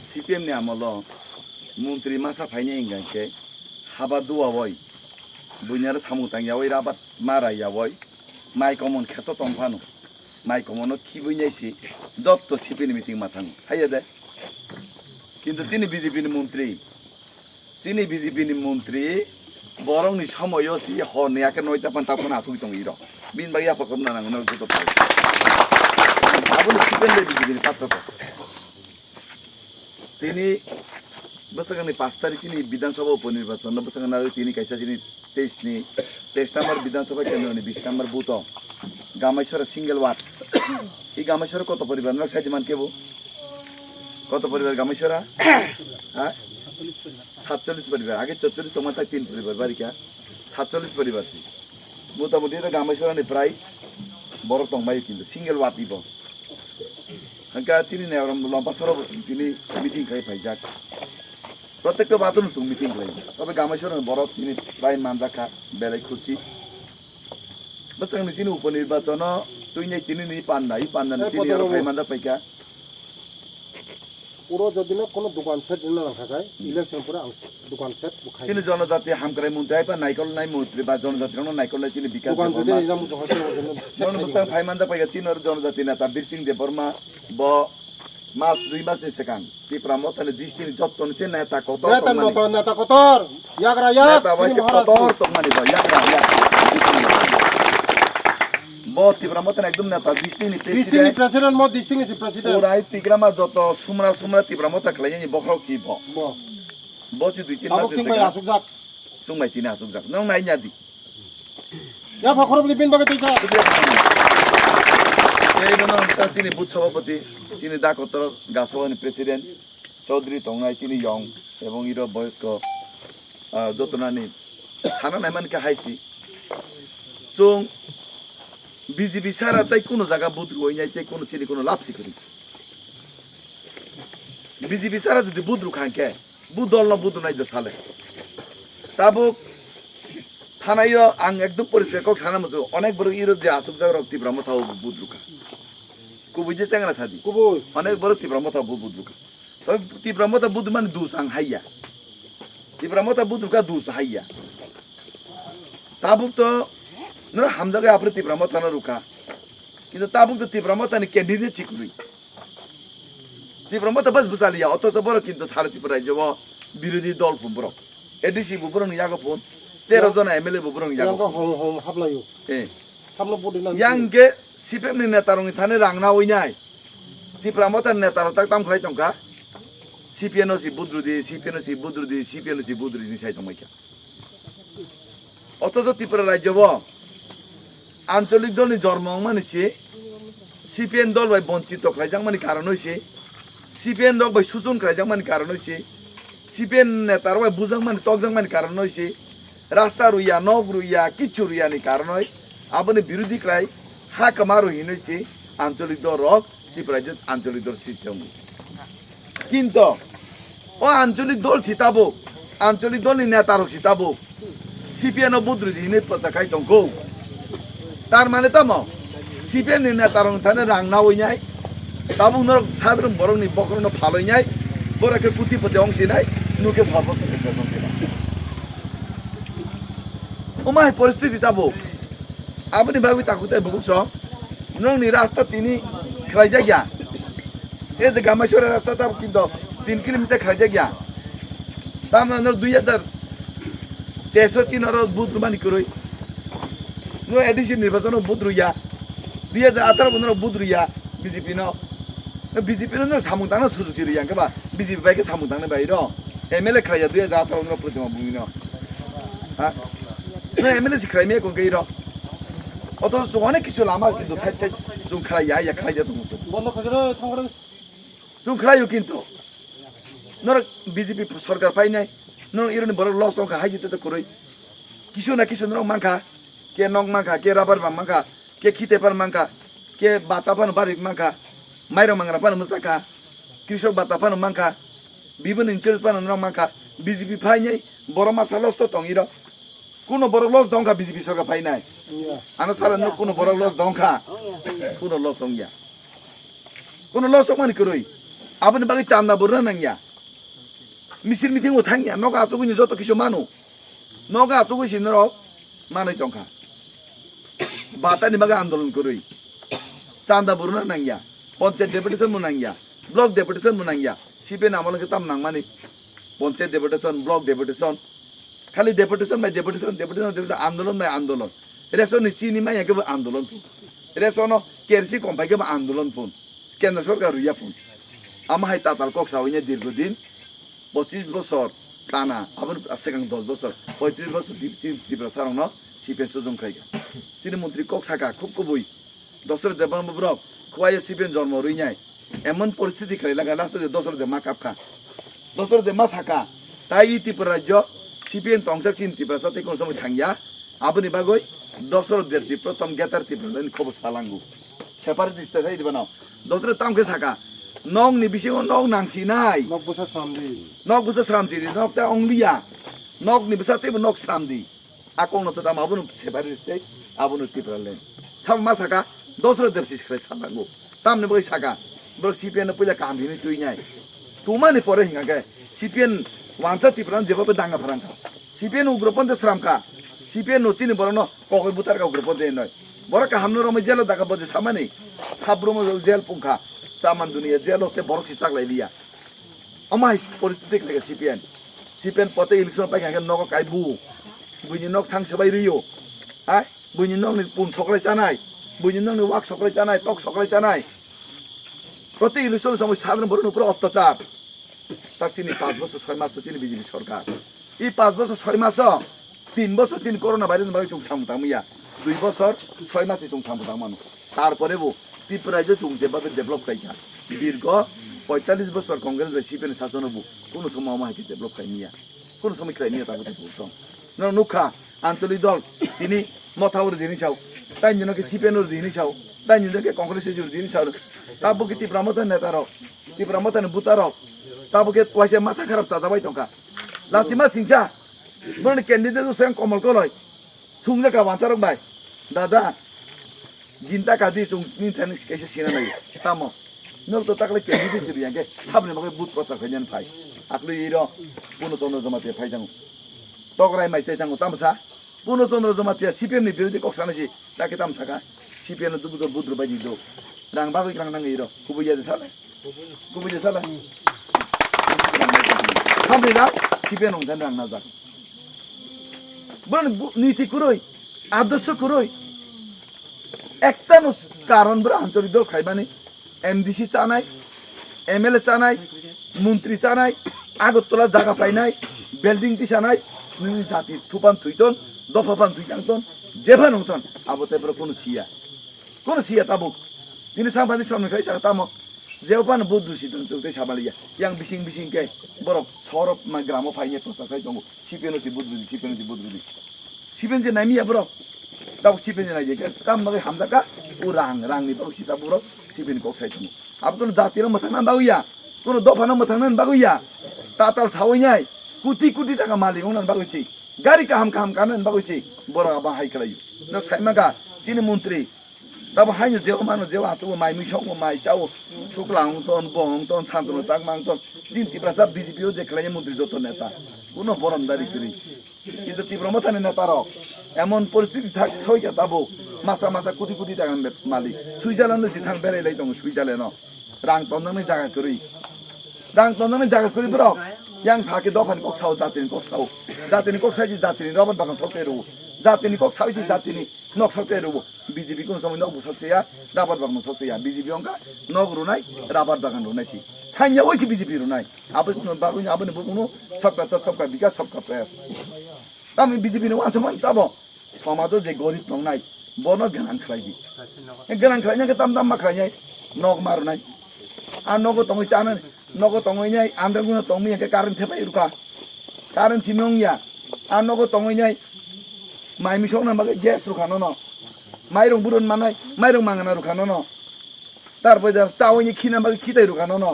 CPM ni amalo Menteri masa fainya ingin ke haba dua boy bunyar samutang ya boy rabat mara ya boy mai komon kheto tongfano mai komono kibunya si jotto CPM meeting matang hayya deh কিন্তু চিনি বিজেপির মন্ত্রী চিনি বিজেপির মন্ত্রী বরং নি সময়ও সি হনে একে নয়টা পান্তা কোন আসুক দং ইর বিন বাগি আপা কম না না তো পাই আবুল সিপেন বিজেপির পাত্র তিনি বসগানি 5 তারিখ তিনি বিধানসভা উপনির্বাচন বসগান আর তিনি কাইসা তিনি 23 নম্বর বিধানসভা কেন্দ্র নি 20 নম্বর বুথ গামাইছর সিঙ্গেল ওয়ার্ড এই গামাইছর কত পরিবার নক সাইজমান কেবো কত পরিবার গামেশ্বরা হ্যাঁ 47 পরিবার আগে 44 তোমার তাই 3 পরিবার বাড়িকা 47 পরিবার মোটামুটি এটা গামেশ্বরা নে প্রায় বড় তংবাই কিন্তু সিঙ্গেল ওয়াট দিব হাঙ্কা তিনি নেওরম লম্বা সর তিনি মিটিং খাই ফাইজাক প্রত্যেকটা বাতন সুং মিটিং খাই তবে গামেশ্বরা বড় তিনি প্রায় মানজাখা বেলাই খুচি বসং নিচিনি উপনির্বাচন তুই নাই তিনি নি পান্না তিনি আর ভাই মানজা পাইকা পুরো যদি না কোনো দোকান সেট না থাকায় ইলেকশন পুরো দোকান সেট খাই চিনি জনজাতি হামকরাই মন্ত্রী বা নাইকল নাই মন্ত্রী বা জনজাতি কোন নাইকল নাই চিনি বিকাশ দোকান যদি নিজাম জহাতে জনবসং ফাইমানদা পাইয়া চিনর জনজাতি নেতা বীরসিং দেববর্মা ব মাস 2 মাস নি সেকান ত্রিপুরা মতনে দিস্তিনি যত্তন সে নেতা কত নেতা কতর ইয়াগরা ইয়া নেতা বাইছে কতর তো মানে ইয়াগরা ইয়া ত্রিপুরা মতন একদম নেতা দিস্তিনি প্রেসিডেন্ট মত দিস্তিনি প্রেসিডেন্ট ওরাই ত্রিপুরা যত সুমরা ত্রিপুরা মত খালাইনি বখরাও কি বসি 2-3 মাস সিং ভাই আসুক যাক সুংমাই তিনি আসুক যাক নং নাই নাদি ইয়া বখরব দিবিন বাগে তৈছা এই জন্য চিনি বুথ সভাপতি চিনি ডাকতর গাছওয়ানি প্রেসিডেন্ট চৌধুরী তংনাই চিনি ইয়ং এবং ইর বয়স্ক যতনানি সানা নাইমানকে হাইছি চুং বিজেপি সারা তাই কোনো জায়গা বুথ হই নাই তাই কোনো চিনি কোনো লাভ করি বিজেপি সারা যদি বুথ রুখাঙ্কে বুথ দল না বুথ নাই সালে তাবো থানাইও আং একদম পরিষ্কার কক সানা মতো অনেক বড় ইরো যে আসুক জায়গা রক্তি ব্রহ্মথাও বুথ রুখা কুবুই যে চেঙ্গা সাদি কুবুই অনেক বড় তীব্রমতা বুথ রুখা তবে তীব্রমতা বুথ মানে দুস আং হাইয়া তীব্রমতা বুথ রুখা দুস হাইয়া তাবুক তো নরা হামজাগে আপনি তীব্রমতা না রুখা কিন্তু তাবুক তো তীব্রমতা নি ক্যান্ডিডেট চিকুরি তীব্রমতা বাস বুঝালিয়া অথচ বড় কিন্তু সারা ত্রিপুরা রাজ্য বিরোধী দল ফুম্বর এডিসি বুবরং ইয়াগো ফোন 13 জন এমএলএ বুবরং ইয়াগো হম হাবলায়ু সামনে বডিনা ইয়াংগে সিপেম নি নেতারং থানে রাংনা ওইনাই তীব্রমতা নেতার তাক তাম খাই চংকা সিপিএন সি বুদ্রুদি সাই তমাইকা অথচ ত্রিপুরা রাজ্য আঞ্চলিক দলনি জন্ম মানেছে সিপিএন দল বাই বঞ্চিত খাইজাং মানে কারণ হইছে সিপিএন দল বাই সুচন খাইজাং মানে কারণ হইছে সিপিএন নেতার বাই বুজাং মানে তকজাং মানে কারণ হইছে রাস্তা রুইয়া নগ রুইয়া কিচ্ছু রুইয়ানি কারণ হয় আপনি বিরোধী ক্রাই হাকমা রহিন হইছে আঞ্চলিক দল রক ত্রিপুরা আঞ্চলিক দল সিস্টেম কিন্তু ও আঞ্চলিক দল ছিতাবো আঞ্চলিক দল নেতার ছিতাবো সিপিএন বুদ্রুদি নে পচা খাই দং গো তার মানে তামো সিপিএম নি নেতারং থানে রাংনা ওইনাই তাবু নর সাধারণ বরং নি বকরন ফালইনাই বরাকে কুতিপতি অংশিনাই নুকে সর্বস্ব শাসন করা ওমাই পরিস্থিতি তাবো আপনি ভাবি তাকুতে বুকছ নং নি রাস্তা তিনি খাইজা গিয়া এই যে গামেশ্বরের রাস্তা তাব কিন্তু 3 কিলোমিটার খাইজা গিয়া তাম নর 2013 চিনর বুথ মানি করই নো এডিশন নির্বাচন বুথ রুইয়া 2018 বন্ধ বুথ রুইয়া বিজেপি নো সামুতানো সুজুতি রুইয়া কেবা বিজেপি বাইকে সামুতানো বাইর এমএলএ খাইয়া 2018 বন্ধ প্রতিমা ভূমি ন হ্যাঁ নো এমএলএ সিখাইমে কোন গইর অত অনেক কিছু লামা কিন্তু সাইড জুম খাইয়া ইয়া খাইয়া তো বন্ধ খাজরে থাঙ্গরে জুম খাইও কিন্তু নর বিজেপি সরকার পাই নাই নর ইরনি বড় লস অঙ্কা হাইজিতে তো করই কিছু না কিছু নর মাংখা কে নং মাংখা কে রাবার বাম মাংখা কে খিতে পান মাংখা কে বাতা পান বারিক মাংখা মাইর মাংরা পান মুসাকা কৃষক বাতা পান মাংখা বিভিন্ন ইনচার্জ পান নর মাংখা বিজেপি পাই নাই বড় মাসা লস তো টঙ্গির কোনো বড় লস দংখা বিজেপি সরকার পাই নাই আনো সারা কোনো বড় লস দংখা কোনো লস অঙ্গিয়া কোনো লস মানে করই aboni bagi chanda burna nangya misir meeting o thangya noga asuguni joto kisu manu noga asugu sinro manai tongkha batani baga andolon korui chanda burna nangya panchayat deputation মুনাঙ্গিয়া block deputation মুনাঙ্গিয়া সিপে নামলকে তাম নাংমানি panchayat deputation block deputation খালি deputation বাই deputation আন্দোলন বাই আন্দোলন রেশন চিনি মাই একেবারে আন্দোলন পুন রেশন কেরসি কম্পাইকে আন্দোলন পুন কেন্দ্র সরকার রুইয়া পুন আমাহাই তাতাল কক সাউইনে দীর্ঘদিন 25 বছর টানা আবার সেখানে 10 বছর 35 বছর তীব্র সারং সিপে সুজং খাইগা তিনি মন্ত্রী কক সাকা খুব কবই দশর দেবান ব্রক খুয়াইয়া সিপেন জন্ম রইনাই এমন পরিস্থিতি খাই লাগা লাস্টে দশর দে মা কাপখা দশর দে মা সাকা তাই ত্রিপুরা রাজ্য সিপিএন তংসাক চিন ত্রিপুরা সাথে কোন সময় থাঙ্গিয়া আবনি বাগই দশর দেরছি প্রথম গেতার ত্রিপুরা খবর সালাঙ্গু সেপারে দিস্তা চাই দিবা নাও দশর তামকে সাকা নং নি বিসিং নং নাংসি নাই নক বসা সামদি নক বুসা সামসি নক তা অংলিয়া নক নি বিসা তেব নক সামদি আকং নতো তাম আবनु সেপারে দিস্তে আবनु ত্রিপুরা লেন সাম মা সাকা দশর দেরছি খাই সালাঙ্গু তামনে বই সাকা bro CPN puja kambi ni tuinyai tumani pore hinga ke CPN wansa tipran jeba pe danga pharangka CPN ugropon de sramka CPN no chini borono kokoi butar ka ugropon de noi bora ka hamno romo jelo daga boje samani sabromo jel pungka saman dunia jelo te borok sisak lai liya amai politik lega CPN pote election pa ka noko kai bu bunyi nok thang sabai riyo ha bunyi nok ni pun soklai chanai bunyi nok ni wak soklai chanai tok soklai chanai প্রতি ইলেকশনের সময় সাধারণ ভোটের উপরে অত্যাচার তার চিনি 5 বছর 6 মাস চিনি বিজেপি সরকার এই 5 বছর 6 মাস 3 বছর চিনি করোনা ভাইরাস ভাবে চুং সামতামিয়া 2 বছর 6 মাসে চুং সামতাম মানুষ তারপরে ত্রিপুরা যে চুং যেভাবে ডেভেলপ খাইকা দীর্ঘ 45 বছর কংগ্রেস সিপিএন শাসন হবো কোনো সময় আমাকে ডেভেলপ খাইনিয়া কোনো সময় খাইনিয়া তাকে বলতাম না নুখা আঞ্চলিক দল তিনি মথাউর জিনিসাও তাই জনকে সিপিএনের জিনিসাও তাই জনকে কংগ্রেসের জিনিসাও তাবুকে তীব্রমতা নেতারক তীব্রমতা বুতারক তাবুকে পয়সা মাথা খারাপ চাজাবাই টঙ্কা লাসিমা সিংসা বরণ ক্যান্ডিডেট সেন কমল কলয় সুংজা কা বাঁচারক ভাই দাদা গিন্তা কাদি চুং নি থানি কেসে সিনা নাই তামো নল তো তাকলে ক্যান্ডিডেট সিরিয়াকে সাবনে মাকে বুত প্রচার খাইজান ফাই আকলু ইরো পুনচন্দ্র জমাতে ফাই জাঙ্গু তগরাই মাই চাই জাঙ্গু তামসা পুনচন্দ্র জমাতিয়া সিপিএম নি বিরোধী কক্সানাজি তাকে তামসাকা সিপিএম नु दुबुदो बुद्रु बायदि दो रां बागै रां नांगै र कुबैया साला कुबैया साला हामबिना सिपिएन हमथान रां नाजा बरन नीति कुरoi आदर्श कुरoi একটা কারণ বড় আঞ্চলিক দল খাইবানি এমডিসি চানাই এমএলএ চানাই মন্ত্রী চানাই আগরতলা জায়গা পাইনাই বিল্ডিং টি চানাই জাতি থুপান থুইতন দফাপান থুইতাংতন যেভান হতন আবতে বড় কোন সিয়া তাবুক তিনি সাবানি সরনে খাই সাকা তামো जेवपान बुद्धु सिदन चौथे साबालिया yang bising kai borok sorop ma gramo faine to sakai tongo sipeno ti budrudi sipen je nami ya borok tau sipen je nai je tam ma hamda ka urang ni borok sita borok sipen kok sai tongo abdul jati ro mathang nan baguya kono dofana mathang nan baguya tatal sawainyai kuti taka mali ngonan bagusi gari kaham kanan bagusi borok aba hai kalayu nok saima ka chini mantri तब हाइनो जेव मानो जेव हातो माइ मिसौ माइ चाउ सुकलाङ तन बहङ तन छान्तनो चाकमाङ तन जिन तिब्रा सब BJP ओ जेखलाय मन्त्री যত নেতা কোনো বরমদারি করি কিন্তু তীব্র মতানে নেতার এমন পরিস্থিতি থাক ছয়কা তাবো মাসা কোটি টাকা মালিক সুইজারল্যান্ডে সিথাং বেরাইলাই দङ সুইজারল্যান্ড রাং তন্দানে জায়গা করি বড় yang সাকে দফান কক সাও জাতিনি কক সাইজি জাতিনি রবট বাগান সতেরো জাতিনি কক সাইজি জাতিনি nok sakte rubo BJP kun samai nok busakte ya dapat bang sakte ya BJP onka nok runai rabat bagan runai si sanya woi si BJP runai apa kun bagun apa ne bukuno sabka bikas sabka prayas tami BJP ne wan saman tabo samato je gorib tongnai bono ganan khlai ganan khlai ke tam ma khlai nok marunai an nok tongi chanan nok tongi nyai andang guna tongi ke karan thepai ruka karan simong ya an nok tongi nyai মাই মিশক না মাগে gas রুখানো ন মাইরং boron মানাই মাইরং মাঙানা রুখানো ন তারপরে চাওয়াইনি খিনা মাগে খিতাই রুখানো ন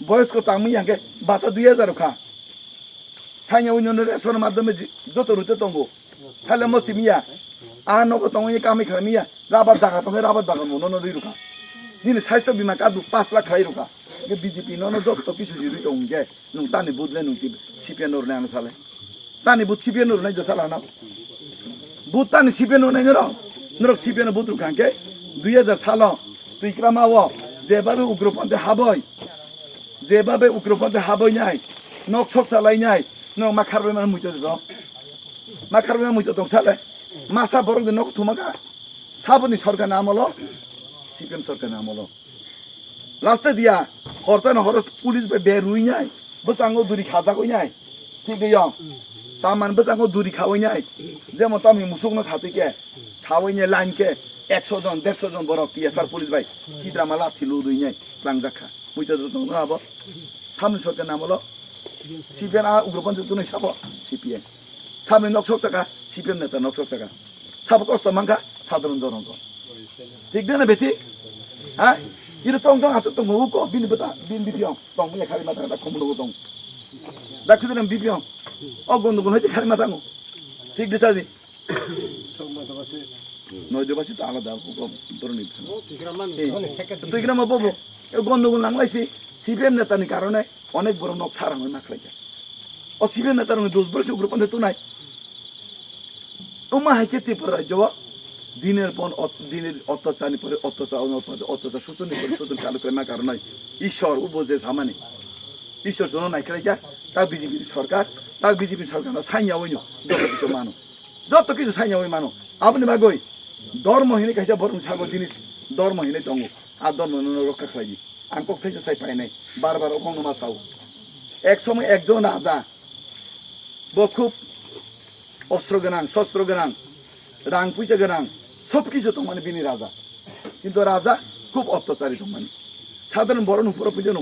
বয়স্ক তামি আগে বাতা 2000 রুখা সাইনা উন্নয়ন রেশনের মাধ্যমে যত রুতে তঙ্গো তাহলে মসিমিয়া আর নগো তঙ্গই কামি খামিয়া রাবার জায়গা তঙ্গে রাবার বাগান মনো নরি রুখা দিনে স্বাস্থ্য বীমা কাদু 5 লাখ খাই রুখা BJP no job to kisu jiri to unge nung tani budle nung CPN or nang sale tani bud CPN or nai jo sala na bud tani CPN or nai no CPN bud ru kanke 2000 salo তুই ক্রামাও যেভাবে উগ্রপন্থী হাবই যেভাবে উগ্রপন্থী হাবই নাই knock ছক চালাই নাই knock মা খারবে মানে মুইতো দিত মা খারবে মুইতো দং সালে মাসা বরং দিন নক থুমাকা সাবনি সরকার নাম হলো সিপিএম সরকার নাম হলো লাস্টে দিয়া হরসান হরস পুলিশ বে রুই নাই বসাঙ্গো দুরি খাজা কই নাই ঠিক গইয়া তামান বসাঙ্গো দুরি খাওই নাই যেমন তামি মুসুকনো খাতিকে খাওই নাই লাইনকে 100 জন 150 জন বড় পিএসআর পুলিশ ভাই কি ড্রামা লাথি লুদুই নাই প্লাংজাখা মুইতো তো নাবো সামনে সরকার নাম হলো সিপিএম উগ্রপন্থী তুই সাবো সিপিএম সামনে নকশক টাকা সিপিএম নেতা নকশক টাকা সাবো কষ্ট মাঙ্কা সাধারণ জনগণ ঠিক না বেটি হ্যাঁ 이런 쫑쫑 아주 또 먹고 비니보다 비비병 똥에 가리 마다가 고물고 똥. 나 그들은 비병. 어gon도건 해지 가리 마다고. ঠিক দিছাদি নয়তো বাসি তো আলাদা ধরনের তুই গ্রামে পাবো গন্ডগোল নাংলাইছি সিপিএম নেতানি কারণে অনেক বড় নক ছাড়া হয় না খাইকা ও সিপিএম নেতার দোষ বলছে উগ্রপন্থী তো নাই তোমা হাইকে ত্রিপুরা রাজ্য দিনের পর দিনের অত্যাচার পরে অত্যাচার শোষণ করে শোষণ চালু করে না কারণে ঈশ্বর উপজে সামানে ঈশ্বর শোনো নাই খাইকা তার বিজেপি সরকার তার বিজেপি সরকার সাইয়া হইন যত কিছু মানো যত কিছু সাইয়া হই মানো আপনি বাগই ধর্মহীনে কাইসা বরং সাগো জিনিস ধর্মহীনে দङ আর ধর্ম রক্ষা খাইজি আং কক থাইছে সাই পাই নাই বারবার অকং মাসাও এক সময় একজন রাজা খুব অস্ত্র গোনাং শস্ত্র গোনাং রাং পয়সা গোনাং সব কিছু তো মানে বিনি রাজা কিন্তু রাজা খুব অত্যাচারী তো মানে সাধারণ বরণ উপরে পর্যন্ত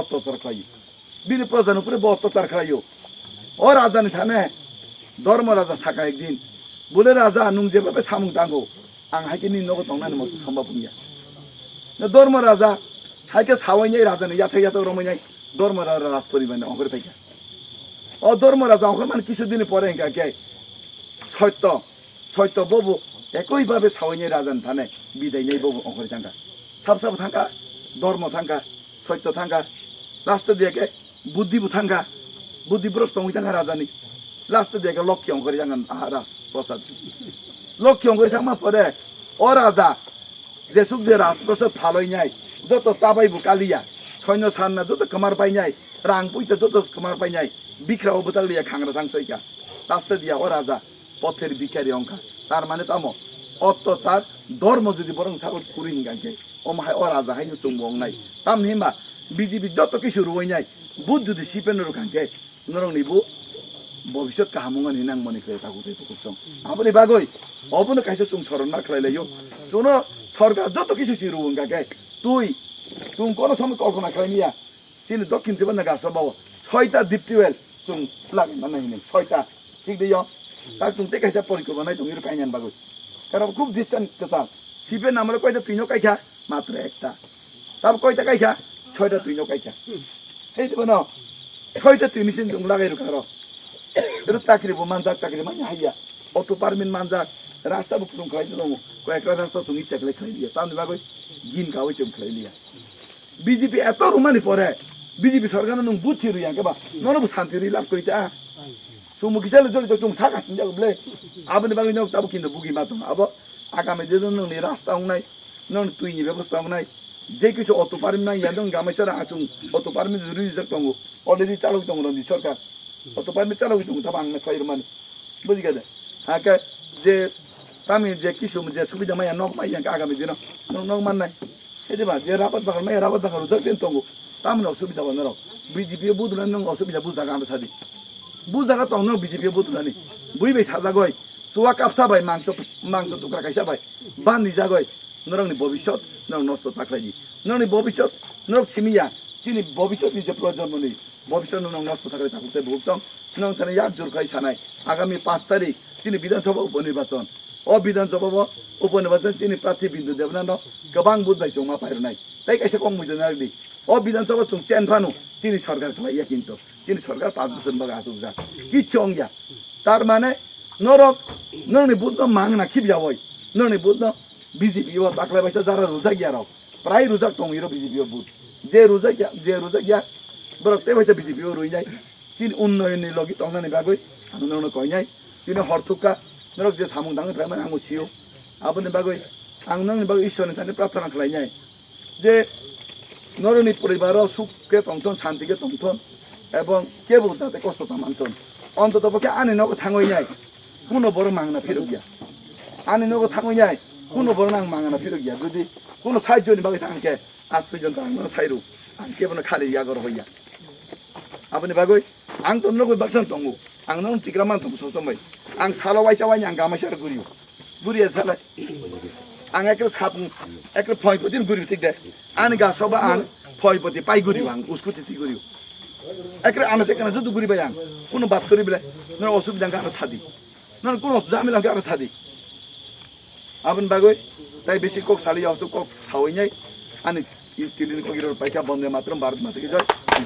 অত্যাচার খাই বিনি প্রজার উপরে অত্যাচার খাইও ও রাজানি থানে ধর্ম রাজা থাকা একদিন বলে রাজা নুং যেভাবে সামুং দাঙ্গো আং হাইকে নিন্নগো দংনানি মতো সম্ভব নিয়া ধর্ম রাজা হাইকে সাওয়াইনাই রাজানি ইয়াথাই ইয়াথাই রমাইনাই ধর্ম রাজা রাজ পরিমাণে অঙ্করে পাইকা ও ধর্ম রাজা অঙ্কর মানে কিছুদিন পরে কে সত্য ববু একইভাবে সাওয়াইনাই রাজান থানে বিদায় নেই ববু অঙ্করে থাঙ্কা সাব থাঙ্কা ধর্ম থাঙ্কা সত্য থাঙ্কা রাস্তা দিয়ে বুদ্ধিবু থাঙ্কা বুদ্ধিভ্রষ্ট হই থাঙ্কা রাজানি লাস্টে দিয়ে লক্ষ্য অঙ্করে থাঙ্গান রাজ প্রসাদ লক্ষ্য অঙ্করে থাকমা পরে ও রাজা যে সুখ দিয়ে রাজপ্রসাদ ফালই নাই যত চাবাইবু কালিয়া সৈন্য সান্না যত কামার পাই নাই রাং পয়সা যত কামার পাই নাই বিক্রা অবতার লিয়া খাংরা থাংসইকা লাস্টে দিয়া ও রাজা পথের ভিখারি অঙ্কা তার মানে তামো অত্যাচার ধর্ম যদি বরং ছাগল করি হিঙ্গাকে ও মাহাই ও রাজা হাইনো চুম্বং নাই তাম হিমা বিজেপি যত কিছু রুই নাই বুধ যদি সিপেনের কাঙ্কে নরং নিবু ভবিষ্যৎ কাহামুঙা নিনাং মনে করে থাকুক খুবসং আপনি বাগই অবনে কাইসে সুং সরণ না খাইলাইও চুন সরকার যত কিছু সি রুঙ্গাকে তুই কোন সময় কল্পনা খাইনিয়া তিনি দক্ষিণ ত্রিপুরা গাছ বাবু 6টা ডিপ টিউবওয়েল চুং লাগে না নাই 6টা ঠিক দিও তার চুংতে কাইসা পরিকল্পনা তুমি কাইনান বাগই কারণ খুব ডিস্টেন্স কেসা সিপেন নামলে কয়টা তুইনো কাইখা মাত্র একটা তারপর কয়টা কাইখা 6টা তুইনো কাইখা এই দেব না 6টা তুই মেশিন চুং লাগাই রাখো এটা চাকরি মানজাক চাকরি মানে হাইয়া অটো পারমিন মানজাক রাস্তা বুকুং খাই দङ কয়েকটা রাস্তা তুমি চাকলে খাই দিয়া তাম বাগই গিন গাওই চুম খাই লিয়া বিজেপি এত রুমানি পরে বিজেপি সরকার নং বুঝছি রুইয়া কেবা নরব শান্তি রি লাভ কইতা সুমু কিসালে জড়ি চুম সাকা হিনজা বলে আপনি বাগই নক তাবো কিন্তু বুগি মাতো আবো আগামী দিন নং রাস্তা নাই নং তুইনি ব্যবস্থা নাই যে কিছু অটো পারমিন নাই ইয়াদং গামাইছরা আচুং অটো পারমিন রুই যাক দङ অলরেডি চালু দङ রনি সরকার অত পারমি চালাও তুমি তবে আংনা খাইর মানে বুঝি গেছে হ্যাঁ যে আমি যে কিছু যে সুবিধা মাইয়া নক মাইয়া আগামী দিন নক মান নাই এই যে যে রাবাত বাগান মাইয়া রাবাত বাগান রুজাক দিন তঙ্গু তামন অসুবিধা বান রাও বিজেপি বুধুনা নং অসুবিধা বুঝাগা আমরা সাদি বুঝাগা তো নং বিজেপি বুধুনানি বুইবাই সাজা গয় সুয়া কাপসা ভাই মাংস টুকরা খাইসা ভাই বান্ধি যাগয় নরংনি ভবিষ্যৎ নরং নষ্ট থাকলাইনি নরংনি ভবিষ্যৎ নরক সিমিয়া চিনি ভবিষ্যৎ নিজে প্রজন্ম নেই ভবিষ্যৎ নং নষ্ট থাকলে থাকুতে ভুগতাম নং তানে ইয়াক জোর খাই সানাই আগামী 5 তারিখ তিনি বিধানসভা উপনির্বাচন বিধানসভা উপনির্বাচন তিনি প্রার্থী বিন্দু দেবনা গোबां বুঝাই জমা পাইর নাই তাই কাইসে কম বুঝে নাগলি বিধানসভা চুং চেন ফানু তিনি সরকার খাইয়া কিন্তু তিনি সরকার 5 বছর বাগে আসুক যা কিচ্ছু অঙ্গিয়া তার মানে নরক নরনি বুদ্ধ মাংনা খিব যাবই নরনি বুদ্ধ বিজেপি ও তাকলে বাইসা যারা রোজা গিয়া রাও প্রায় রোজা টং ইরো বিজেপি বুধ যে রোজা গিয়া বরকতে হয়েছে বিজেপিও রই যায় চীন উন্নয়নের লগি তংনানি বাগৈ আনন্দ কয় নাই তিনি হরথুকা নরক যে সামুং দাঙ্গে থাকা মানে আঙু সিও আপনি বাগৈ আং নংনি বাগৈ ঈশ্বরনি তানে প্রার্থনা খালাইনাই যে নরনি পরিবারও সুখকে তংথন শান্তিকে তংথন এবং কেবল যাতে কষ্টতা মানথন অন্তত পক্ষে আনি নগো থাঙই নাই কোনো বড় মাংনা ফিরত গিয়া আনি নগো থাঙই নাই কোনো বড় নাং মাংনা ফিরত গিয়া যদি কোনো সাহায্যনি বাগৈ থাঙ্কে আজ পর্যন্ত আং সাইরু আং কেবল খালি ইয়াগর হইয়া আপনি বাগৈ আং তো নগৈ বাক্সান তঙ্গু আং নং টিগ্রা মান তঙ্গু সবসময় আং সালাওয়াই চাওয়াই আং গামাইসার গুরিও গুরিয়া সালাই আং একের সাপুং একের ফয়পতি গুরিও ঠিক দে আন গাছবা আন ফয়পতি পাই গুরিও আং উস্কুতি তি গুরিও একের আনা সেখানে যদি গুরি বাই আং কোনো বাদ করি বেলা নর অসুবিধা আরো সাদি নর কোনো ঝামেলা আরো সাদি আপন বাগৈ তাই বেশি কক সালি আসু কক সাওই নাই আনি তিলিন কগিরর পাইকা বন্দে মাতরম ভারত মাতা কি জয়